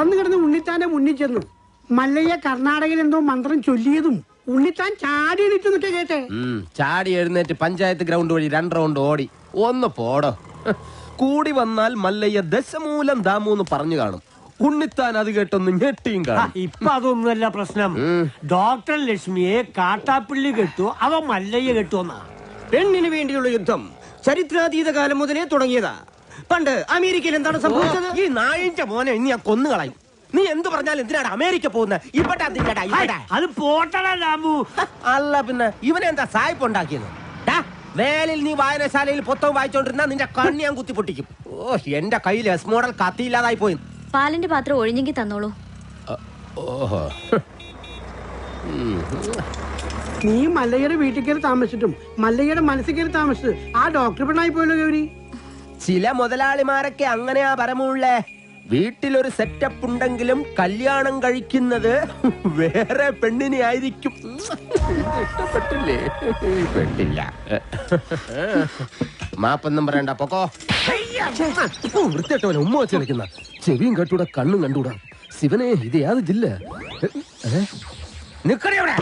തളർന്നു കിടന്ന് ഉണ്ണിത്താന്റെ മുന്നിൽ ചെന്നു. മല്ലയ്യ കർണാടകയിൽ എന്തോ മന്ത്രം ചൊല്ലിയതും ഉണ്ണിത്താൻ ചാടി എഴുന്നേറ്റ് നിൽക്കെ കേട്ടെ. ചാടി എഴുന്നേറ്റ് പഞ്ചായത്ത് ഗ്രൗണ്ട് വഴി 2 റൗണ്ട് ഓടി. ഒന്ന് പോടോ. കൂടി വന്നാൽ മല്ലയ്യ ദശമൂലം ദാമൂന്ന് പറഞ്ഞു കാണും. ഉണ്ണിത്താൻ അത് കേട്ടൊന്ന് ഞെട്ടിയും കാണും. ഇപ്പൊ അതൊന്നുമല്ല പ്രശ്നം. ഡോക്ടർ ലക്ഷ്മിയെ കാട്ടാപ്പിള്ളി കെട്ടു, അവ മല്ലയ്യ കെട്ടുവന്നാ. പെണ്ണിന് വേണ്ടിയുള്ള യുദ്ധം ചരിത്രാതീത കാലം മുതലേ തുടങ്ങിയതാ. പണ്ട് അമേരിക്കയിൽ എന്താണ് സംഭവിച്ചത്? ഈ നായിന്റെ മോനെ ഇനി ഞാൻ കൊന്നുകളയും. നീ എന്ത് പറഞ്ഞാലും എന്തിനാണ് അമേരിക്ക പോകുന്നത്? ഇവിടെ അത് പോട്ടടാ ദാമു. അല്ല പിന്നെ ഇവനെന്താ സായിപ്പ് ഉണ്ടാക്കിയത്? വേലിൽ നീ വായനശാലയിൽ പുസ്തകം വായിച്ചോണ്ടിരുന്ന നിന്റെ കണ്ണി ഞാൻ കുത്തി പൊട്ടിക്കും. ഓ, എന്റെ കയ്യിൽ എസ് മോഡൽ കത്തിയില്ലാതായി പോയി. പാലിന്റെ പാത്രം ഒഴിഞ്ഞെങ്കിൽ തന്നോളൂ. ഓഹോ, നീ മല്ലയ്യയുടെ വീട്ടിൽ കയറി താമസിച്ചിട്ടും മല്ലയ്യയുടെ മനസ്സിൽ കയറി താമസിച്ചത് ആ ഡോക്ടർ പെണ്ണായി പോയല്ലോ ഗൗരി. ചില മുതലാളിമാരൊക്കെ അങ്ങനെയാ പരമുള്ളേ. വീട്ടിലൊരു സെറ്റപ്പ് ഉണ്ടെങ്കിലും കല്യാണം കഴിക്കുന്നത് വേറെ പെണ്ണിനെ ആയിരിക്കും. ഇഷ്ടപ്പെട്ടില്ലേ? പെട്ടില്ല. മാപ്പൊന്നും പറയണ്ട, പൊക്കോ. വൃത്തിട്ടവനെ ഉമ്മ വെച്ച് കളിക്കുന്ന ചെവിയും കെട്ടൂടാ, കണ്ണും കണ്ടൂടാ. ശിവനെ, ഇത് യാത് ജില്ല? നിക്കടെ.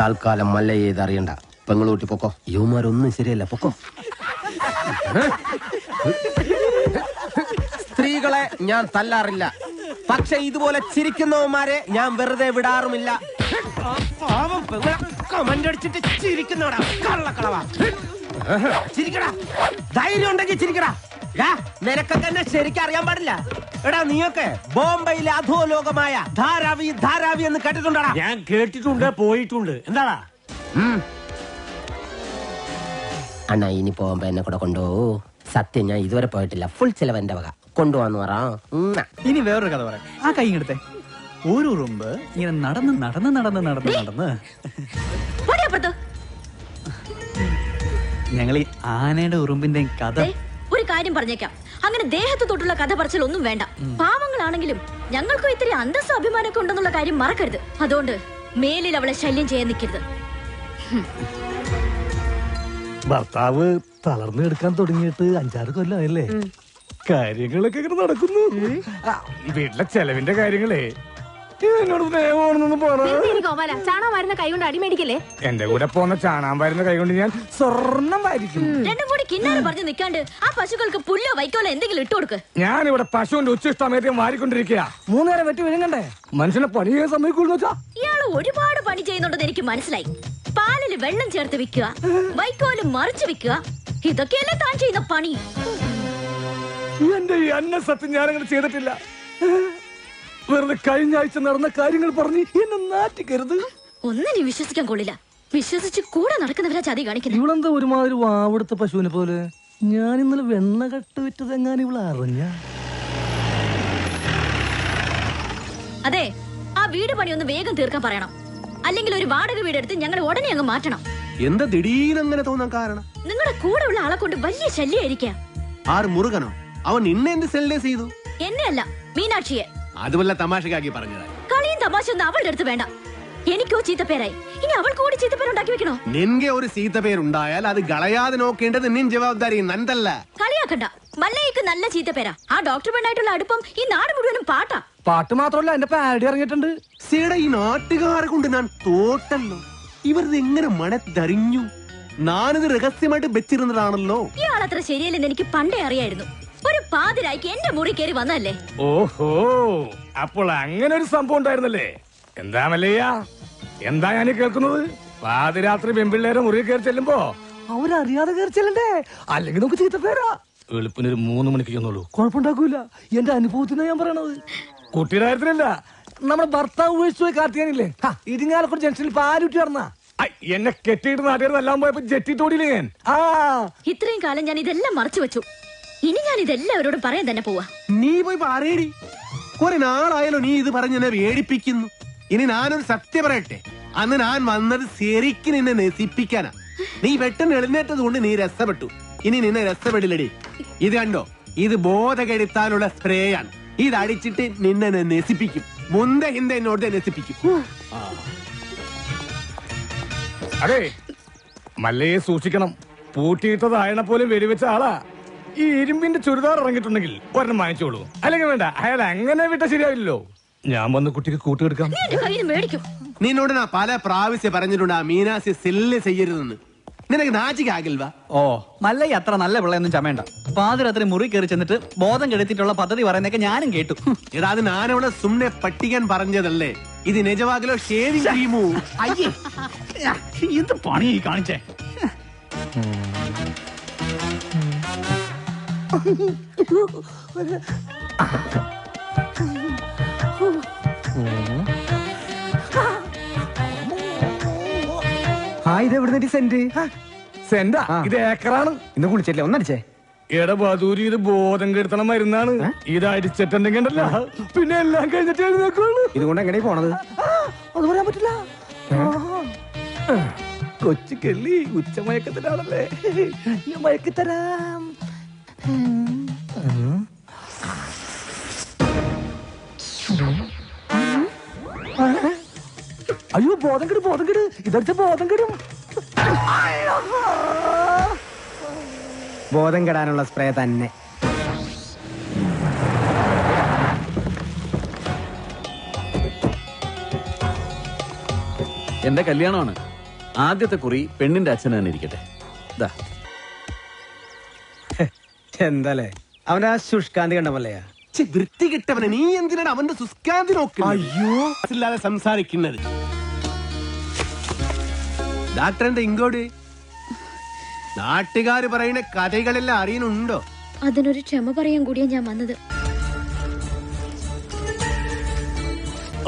തൽക്കാലം മല്ലയ്യ ഇത് അറിയണ്ട. പെങ്ങളൂട്ടി പൊക്കോ. യുവമാരൊന്നും ശരിയല്ല, പൊക്കോ. സ്ത്രീകളെ ഞാൻ തല്ലാറില്ല, പക്ഷെ ഇതുപോലെ ചിരിക്കുന്നവന്മാരെ ഞാൻ വെറുതെ വിടാറുമില്ല. കമന്റടിച്ചിട്ട് ചിരിക്കുന്നോടാ കള്ളക്കളവാ. ചിരിക്കടാ, ധൈര്യം ഉണ്ടെങ്കിൽ ചിരിക്കടാ. നിനക്കൊക്കെ എന്നെ ശരിക്കും അറിയാൻ പാടില്ല. എടാ, നീയൊക്കെ ബോംബെയിലെ അധോലോകമായ ധാരാവി ധാരാവി എന്ന് കേട്ടിട്ടുണ്ടാ? ഞാൻ കേട്ടിട്ടുണ്ട്, പോയിട്ടുണ്ട്. എന്താടാ അണ്ണാ, ഇനി പോകുമ്പോ എന്നെ കൂടെ കൊണ്ടുപോകൂ. സത്യം, ഞാൻ ഇതുവരെ പോയിട്ടില്ല. ഫുൾ ചെലവ് എന്റെ വക. കൊണ്ടുപോവാന്ന് പറ. ഇനി വേറൊരു കഥ പറയാം. ആ കൈ എടുത്തേ. ഒരു ഉറുമ്പ് ഇങ്ങനെ നടന്ന് നടന്ന് നടന്ന് നടന്ന് നടന്ന് ഞങ്ങൾ ഈ ആനയുടെ ഉറുമ്പിന്റെ കഥ. ഒരു കാര്യം പറഞ്ഞേക്കാം, അങ്ങനെ ദേഹത്ത് തൊട്ടുള്ള കഥ പറച്ചിലൊന്നും വേണ്ട. പാവങ്ങളാണെങ്കിലും ഞങ്ങൾക്കും ഇത്തിരി അന്തസ്സും അഭിമാനമൊക്കെ ഉണ്ടെന്നുള്ള കാര്യം മറക്കരുത്. അതുകൊണ്ട് മേലിൽ അവളെ ശല്യം ചെയ്യാൻ നിൽക്കരുത്. ഭർത്താവ് തളർന്നു എടുക്കാൻ തുടങ്ങിയിട്ട് 6 കൊല്ലമായല്ലേ? കാര്യങ്ങളൊക്കെ ഇങ്ങനെ നടക്കുന്നു. വീട്ടിലെ ചെലവിന്റെ കാര്യങ്ങളേ എന്നോട് സ്നേഹമാണെന്നൊന്നും ചാണകം വരുന്ന കൈ കൊണ്ട് അടിമേടിക്കല്ലേ. എന്റെ കൂടെ പോന്ന ചാണാൻ വരുന്ന കൈ കൊണ്ട് ഞാൻ സ്വർണം വാരിക്കും. രണ്ടും കൂടി കിന്നാരം പറഞ്ഞു നിൽക്കാണ്ട് ആ പശുക്കൾക്ക് പുല്ലോ വൈക്കോലോ എന്തെങ്കിലും ഇട്ടു കൊടുക്ക്. ഞാനിവിടെ പശുവിന്റെ ഉച്ചിഷ്ടമേറ്റം വാരിക്കൊണ്ടിരിക്കുക. 3 നേരം വെട്ടി വിഴുങ്ങണ്ടേ? മനുഷ്യനെ പണി ചെയ്യാൻ സമ്മതിക്കുള്ളൂ വെച്ചാ. ഇയാള് ഒരുപാട് പണി ചെയ്യുന്നുണ്ടെന്ന് എനിക്ക് മനസ്സിലായി. പാലില് വെള്ളം ചേർത്ത് വിൽക്കുക, വൈക്കോല് മറിച്ച് വിൽക്കുക, ഇതൊക്കെയല്ലേ താൻ ചെയ്യുന്ന പണി. എന്റെ ഈ അന്ന സത്യം ഞാനങ്ങനെ ചെയ്തിട്ടില്ല. വെറുതെ കഴിഞ്ഞ ആഴ്ച നടന്ന കാര്യങ്ങൾ പറഞ്ഞ് എന്നെ നാറ്റിക്കരുത്. ഒന്നിനും വിശ്വസിക്കാൻ കൊള്ളില്ല. വിശ്വസിച്ച് കൂടെ നടക്കുന്നവരാ ചതി കാണിക്കുന്നത്. ഇവളെന്താ ഒരുമാതിരി വാവെടുത്ത പശുവിനെ പോലെ? ഞാൻ ഇന്നലെ വെണ്ണ കട്ട് വിറ്റതെങ്ങാനും ഇവളെ അറിഞ്ഞ? അതെ, ആ വീട് പണി ഒന്ന് വേഗം തീർക്കാൻ പറയണം. അല്ലെങ്കിൽ ഒരു വാടക വീടെടുത്ത് ഞങ്ങൾ ഉടനെ അങ്ങ് മാറ്റണം. എന്താ ദിടീരങ്ങനെ തോന്നാൻ കാരണം? നിങ്ങളുടെ കൂടെ ഉള്ള ആളെ കൊണ്ട് വലിയ ശല്യമായിരിക്കാം. ആറ് മുറുകനോ? അവൻ നിന്നെ എന്ത് സെല്ലേ ചെയ്തു? എന്നെ അല്ല, മീനാക്ഷിയെ. അതുമല്ല തമാശക്കാക്കി പറഞ്ഞത്. കളിയും തമാശ ഒന്നും അവളുടെ അടുത്ത് വേണ്ട. എനിക്കോ ചീത്തപ്പേരായി, ഇനി അവൾ കൂടി ചീത്തപ്പേരുണ്ടാക്കി വെക്കണോ? നിന്റെ ഒരു ചീത്തപ്പേരുണ്ടായാൽ അത് കളയാതെ നോക്കേണ്ടത് നിൻ ജവാബ്ദാരി, നന്തല്ല. കളിയാക്കണ്ട. മല്ലയ്ക്ക് നല്ല ചീത്തപ്പേരാ. ആ ഡോക്ടർ പെണ്ണായിട്ടുള്ള അടുപ്പം ഈ നാട് മുഴുവനും പാട്ടാ. പാട്ട് മാത്രമല്ല, എന്റെ പാരഡി ഇറങ്ങിയിട്ടുണ്ട്. സീടെ ഈ നാട്ടുകാരെ കൊണ്ട് ഞാൻ തോട്ടല്ലോ. ഇവരത് എങ്ങനെ മണത്തറിഞ്ഞു? ഞാനിത് രഹസ്യമായിട്ട് വെച്ചിരുന്നതാണല്ലോ. ഇയാളത്ര ശരിയല്ലെന്ന് എനിക്ക് പണ്ടേ അറിയായിരുന്നു. ഒരു പാതിരായിക്ക് എന്റെ മുറി കയറി വന്നല്ലേ. ഓഹോ, അപ്പോൾ അങ്ങനെ ഒരു സംഭവം ഉണ്ടായിരുന്നല്ലേ? എന്താ മല്ലയ്യ, എന്താ ഞാൻ കേൾക്കുന്നത്? പാതിരാത്രി പെൺപിള്ളേരെ മുറി കയറി ചെല്ലുമ്പോ അവരറിയാതെ കയറി ചെല്ലണ്ടേ? അല്ലെങ്കിൽ നമുക്ക് ചീത്തപ്പേരാ. എളുപ്പിനൊരു 3 മണിക്ക് ചെന്നുള്ളൂ, കുഴപ്പമുണ്ടാക്കൂല. എന്റെ അനുഭവത്തിനാ ഞാൻ പറയണത്. കുട്ടിയുടെ കാര്യത്തിലല്ല, നമ്മുടെ ഭർത്താവ് ഉപേക്ഷിച്ചു പോയി കാർത്തിയാനില്ലേ, ഇരിങ്ങാലക്കുട ജംഗ്ഷനിൽ പാലുറ്റി നടന്ന എന്നെ കെട്ടിയിട്ട് നാട്ടുകാർ എല്ലാം പോയപ്പോ ജെറ്റി തോടിയില്ലേ ഞാൻ. ഇത്രയും കാലം ഞാൻ ഇതെല്ലാം മറച്ചു വെച്ചു. ഇനി ഞാൻ ഇതെല്ലാവരോടും പറയാൻ തന്നെ പോവാ. നീ പോയി പറയടി. കുറെ നാളായാലോ നീ ഇത് പറഞ്ഞ് എന്നെ വേടിപ്പിക്കുന്നു. ഇനി ഞാനൊരു സത്യം പറയട്ടെ, അന്ന് ഞാൻ വന്നത് ശരിക്കും നിന്നെ നശിപ്പിക്കാനാ. നീ പെട്ടെന്ന് എഴുന്നേറ്റത് കൊണ്ട് നീ രസപ്പെട്ടു. ഇനി നിന്നെ രസപ്പെടില്ലടി. ഇത് കണ്ടോ, ഇത് ബോധകെടുത്താനുള്ള സ്പ്രേ ആണ്. ഇത് അടിച്ചിട്ട് നിന്നെ നശിപ്പിക്കും. മുന്ത ഹിന്ദ എന്നോട് നശിപ്പിക്കും. അതെ, മല്ലയെ സൂക്ഷിക്കണം. പൂട്ടിയിട്ടത് അയണ പോലും വെടിവെച്ച ആളാ. ഈ ഇരുമ്പിന്റെ ചുരിദാർ ഇറങ്ങിയിട്ടുണ്ടെങ്കിൽ ഒരെണ്ണം വാങ്ങിച്ചോളൂ. അല്ലെങ്കിൽ വേണ്ട, അയാൾ അങ്ങനെ വിട്ട ശരിയാവില്ലല്ലോ. ഞാൻ വന്ന് കുട്ടിക്ക് കൂട്ടുകൊടുക്കാം. നീ എന്റെ കയ്യിൽ നിന്ന് മേടിക്കും. നിന്നോട് ഞാൻ പല പ്രാവശ്യം പറഞ്ഞിട്ടുണ്ട് ആ മീനാസി സെല്ല് ചെയ്യരുതെന്ന്. നിനക്ക് നാച്ചിക്കാകിൽവാ? ഓ മല്ലയ്യ അത്ര നല്ല പിള്ളയൊന്നും ചമയണ്ട. പാതിരാത്രി മുറി കയറി ചെന്നിട്ട് ബോധം കെടുത്തിട്ടുള്ള പദ്ധതി പറയുന്നൊക്കെ ഞാനും കേട്ടു. എടാ അത് ഞാനവിടെ സുമ്നെ പട്ടിക്കാൻ പറഞ്ഞതല്ലേ. ഇത് നിജവാകിലോ ഷേവിംഗ് ക്രീമോ? അയ്യേ എന്ത് പണി കാണിച്ചേ. ഇത് എവിടെ സെന്റ്? സെന്റാ? ഇത് ഏക്കറാണ്. ഇന്ന് കുളിച്ചല്ലേ, ഒന്നടിച്ചേ. എടബാദൂരി, ഇത് ബോധം കെടുത്തണ മരുന്നാണ്. ഇത് അടിച്ചിട്ടുണ്ടെങ്കിൽ ഉണ്ടല്ലോ, പിന്നെ എല്ലാം കഴിഞ്ഞിട്ട് എഴുന്നേക്കുള്ളൂ. ഇതുകൊണ്ട് എങ്ങനെ പോണത്? അത് പറയാൻ പറ്റില്ല. കൊച്ചു കെള്ളി ഉച്ചമയക്കത്തിലാണല്ലേ, ഞാൻ മയക്കിത്തരാം. അയ്യോ ബോധം കെടും, ബോധം കെടും, ഇതടിച്ച ബോധം കെടും. ബോധം കെടാനുള്ള സ്പ്രേ തന്നെ. എന്റെ കല്യാണമാണ്. ആദ്യത്തെ കുറി പെണ്ണിന്റെ അച്ഛൻ തന്നെ ഇരിക്കട്ടെ. എന്താലേ അവന്റെ ആ ശുഷ്കാന്തി കണ്ടമല്ലയാ. വൃത്തി കിട്ടവനെ, നീ എന്തിനാണ് അവന്റെ സുസ്കാന്തി നോക്കുന്നത്? അയ്യോ ഇല്ലാതെ സംസാരിക്കുന്നത്. ഡാക്ടറിന്റെ ഇങ്ങോട്ട് നാട്ടുകാര് പറയുന്ന കഥകളെല്ലാം അറിയുന്നുണ്ടോ? അതിനൊരു ക്ഷമ പറയാൻ കൂടിയാ ഞാൻ വന്നത്.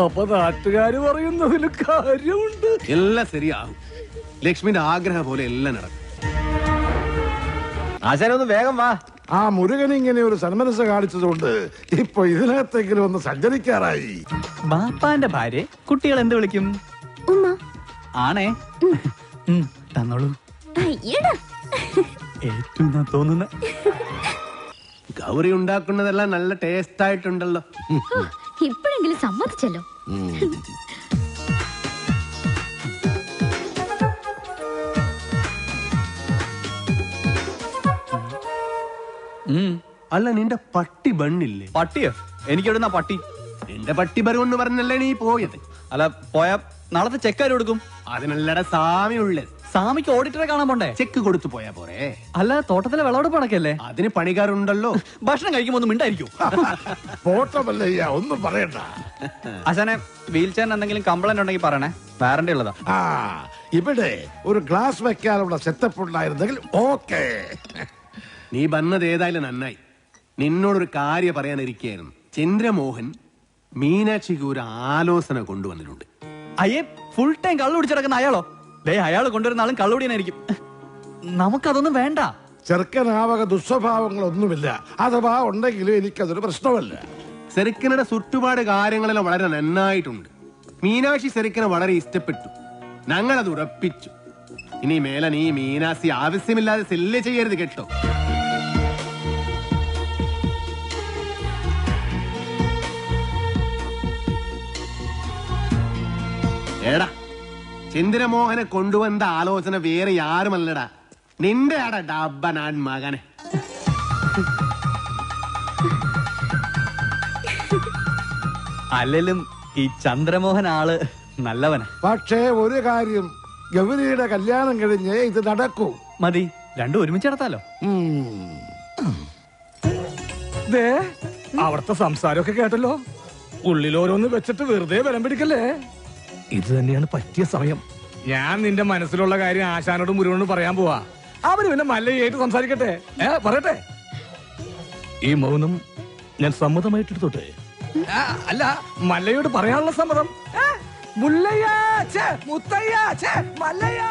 അപ്പൊ നാട്ടുകാര് പറയുന്നതിൽ കാര്യമുണ്ട്. എല്ലാം ശരിയാകും. ലക്ഷ്മിന്റെ ആഗ്രഹം പോലെ എല്ലാം നടക്കും. ആശാനൊന്ന് വേഗം വാ. ആ മുരുകൻ ഇങ്ങനെ ഒരു സന്മനസ് കാണിച്ചതുകൊണ്ട് ഇപ്പൊ ഇതിനകത്തെങ്കിലും ഒന്ന് സഞ്ചരിക്കാറായി. ബാപ്പാന്റെ ഭാര്യ കുട്ടികൾ എന്ത് വിളിക്കും? ഉമ്മ. ആണേ തന്നോളൂ. ഏറ്റവും തോന്നുന്ന ഗൗരി ഉണ്ടാക്കുന്നതെല്ലാം നല്ല ടേസ്റ്റ് ആയിട്ടുണ്ടല്ലോ. ഇപ്പോഴെങ്കിലും സമ്മതിച്ചല്ലോ. അല്ല നിന്റെ പട്ടി ബണ്ണില്ലേ? പട്ടിയോ? എനിക്കെവിടുന്ന പട്ടി? നിന്റെ പട്ടി ബറുവെന്ന് പറഞ്ഞല്ലേ നീ പോയത്? അല്ല പോയാ നാളത്തെ ചെക്കാര് കൊടുക്കും. അതിനല്ലട സാമി ഉള്ളത്. സാമിക്ക് ഓഡിറ്ററെ കാണാൻ പോണ്ടേ? ചെക്ക് കൊടുത്തു പോയാ പോരെ? അല്ല തോട്ടത്തിലെ വിളവെടുപ്പ് നടക്കല്ലേ? അതിന് പണിക്കാരുണ്ടല്ലോ. ഭക്ഷണം കഴിക്കുമ്പോ ഒന്നും മിണ്ടായിരിക്കും. പോട്ടമല്ലയ്യ, ഒന്നും പറയണ്ട. അച്ഛനെ വീൽ ചെയറിന് എന്തെങ്കിലും കംപ്ലൈന്റ് ഉണ്ടെങ്കിൽ പറയണേ, വാറണ്ടി ഉള്ളതാ. ആ ഇവിടെ ഒരു ഗ്ലാസ് വെക്കാനുള്ള സെറ്റപ്പ് ഉണ്ടായിരുന്നെങ്കിൽ ഓക്കെ. നീ വന്നത് ഏതായാലും നന്നായി. നിന്നോടൊരു കാര്യം പറയാനിരിക്കുകയായിരുന്നു. ചന്ദ്രമോഹൻ മീനാക്ഷിക്ക് ഒരു ആലോചന കൊണ്ടുവന്നിട്ടുണ്ട്. അയ്യേ ഫുൾ ടൈം കള്ളു കുടിച്ചിടക്കുന്ന അയാളോ? ദേ അയാൾ കൊണ്ടുവരുന്ന ആളും കള്ളുടിയനായിരിക്കും. നമുക്കതൊന്നും വേണ്ട. ചെറുക്കനാവക ദുസ്വഭാവങ്ങളൊന്നുമില്ല. അഥവാ ഉണ്ടെങ്കിലും എനിക്കതൊരു പ്രശ്നമല്ല. സെറിക്കനുടെ ചുറ്റുപാട് കാര്യങ്ങളെല്ലാം വളരെ നന്നായിട്ടുണ്ട്. മീനാക്ഷി സെറിക്കനെ വളരെ ഇഷ്ടപ്പെട്ടു. ഞങ്ങളത് ഉറപ്പിച്ചു. ഇനി മേലെ നീ മീനാക്ഷി ആവശ്യമില്ലാതെ സെല്ല് ചെയ്യരുത് കേട്ടോ. ഏടാ ചന്ദ്രമോഹനെ കൊണ്ടുവന്ന ആലോചന വേറെ ആരുമല്ലടാ, നിന്റെ ആടാ ഡബ്ബനാൻ മകനെ. അല്ലെങ്കിലും ഈ ചന്ദ്രമോഹൻ ആള് നല്ലവനാ. പക്ഷേ ഒരു കാര്യം, ഗൗരിയുടെ കല്യാണം കഴിഞ്ഞ് ഇത് നടക്കൂ. മതി, രണ്ടും ഒരുമിച്ച് നടത്താലോ. ദേ അവിടുത്തെ സംസാരമൊക്കെ കേട്ടല്ലോ. ഉള്ളിലോരോന്ന് വെച്ചിട്ട് വെറുതെ ബലം പിടിക്കല്ലേ. ഇത് തന്നെയാണ് പറ്റിയ സമയം. ഞാൻ നിന്റെ മനസ്സിലുള്ള കാര്യം ആശാനോടും മുരുകനോടും പറയാൻ പോവാ. അവര് പിന്നെ മല്ലയായിട്ട് സംസാരിക്കട്ടെ. പറയട്ടെ. ഈ മൗനം ഞാൻ സമ്മതമായിട്ടെടുത്തോട്ടെ? അല്ല, മല്ലയോട് പറയാനുള്ള സമ്മതം. മുല്ലയ്യ, മുത്തയ്യ, മല്ലയ്യ.